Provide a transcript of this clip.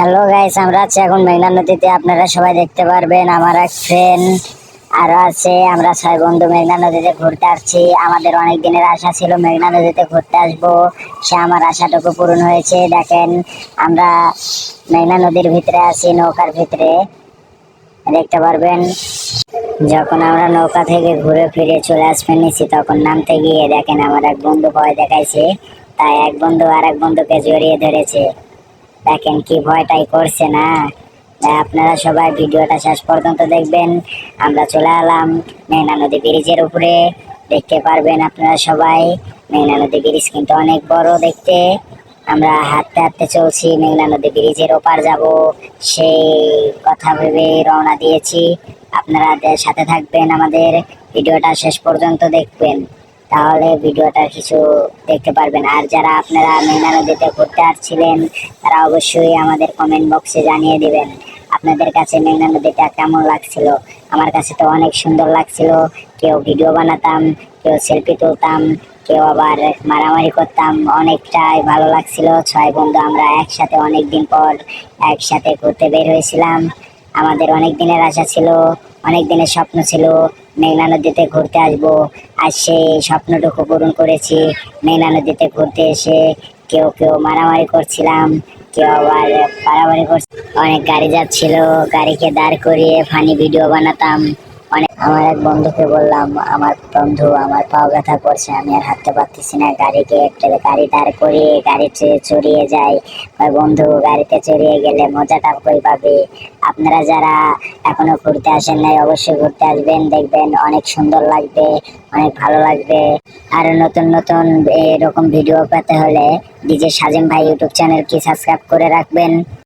Hello guys, আমরা আছি এখন মেঘনা নদীতে। আপনারা সবাই দেখতে পারবেন আমার এক ফ্রেন্ড আরো আছে। আমরা 6 বন্ধু মেঘনা নদীতে ঘুরতে আসছি। আমাদের অনেক দিনের আশা ছিল মেঘনা নদীতে ঘুরতে আসবো, সে আমার আশাটুকু পূরণ হয়েছে। দেখেন, আমরা মেঘনা নদীর ভিতরে আছি, নৌকার ভিতরে দেখতে পারবেন। যখন আমরা নৌকা থেকে ঘুরে ফিরে চলে আসবেন নিচে, তখন নামতে গিয়ে দেখেন আমার এক বন্ধু ভয় দেখাইছে। তাই এক বন্ধু আর এক বন্ধুকে জড়িয়ে ধরেছে। দেখেন কি ভয়টাই করছে না। তাই আপনারা সবাই ভিডিওটা শেষ পর্যন্ত দেখবেন। আমরা চলে এলাম মেঘনা নদী ব্রিজের উপরে। দেখতে পারবেন আপনারা সবাই, মেঘনা নদী ব্রিজ কিন্তু অনেক বড় দেখতে। আমরা হাঁটতে হাঁটতে চলছি, মেঘনা নদী ব্রিজের ওপার যাব সেই কথা ভেবে রওনা দিয়েছি। আপনারা সাথে থাকবেন, আমাদের ভিডিওটা শেষ পর্যন্ত দেখবেন, তাহলে ভিডিওটার কিছু দেখতে পারবেন। আর যারা আপনারা মেঘনা নদীতে ঘুরতে আসছিলেন, তারা অবশ্যই আমাদের কমেন্ট বক্সে জানিয়ে দিবেন আপনাদের কাছে মেঘনা নদীটা কেমন লাগছিল। আমার কাছে তো অনেক সুন্দর লাগছিল। কেউ ভিডিও বানাতাম, কেউ সেলফি তুলতাম, কেউ আবার মারামারি করতাম। অনেকটাই ভালো লাগছিল। 6 বন্ধু আমরা একসাথে অনেকদিন পর একসাথে ঘুরতে বের হয়েছিলাম। আমাদের অনেক দিনের আশা ছিল, অনেক দিনের স্বপ্ন ছিল মেঘনা নদীতে ঘুরতে আসবো। আজ সেই স্বপ্নটুকু পূরণ করেছি। মেঘনা নদীতে ঘুরতে এসে কেউ কেউ মারামারি করছিলাম, কেউ আবার পারামারি করছে। অনেক গাড়ি যাচ্ছিল, গাড়িকে দাঁড় করিয়ে ফানি ভিডিও বানাতাম। আমার এক বন্ধুকে বললাম, আমার বন্ধু আমার পাও ব্যথা করছে, আমি আর হাঁটতে পারতেছি না, গাড়িকে একটা গাড়ি দাঁড় করিয়ে গাড়িতে চড়িয়ে যাই। ওই বন্ধু গাড়িতে চড়িয়ে গেলে মজাটা কই পাবে। আপনারা যারা এখনো ঘুরতে আসেন নাই, অবশ্যই ঘুরতে আসবেন, দেখবেন অনেক সুন্দর লাগবে, অনেক ভালো লাগবে। আর নতুন নতুন এরকম ভিডিও পেতে হলে ডিজে সাজেম ভাই ইউটিউব চ্যানেলকে সাবস্ক্রাইব করে রাখবেন।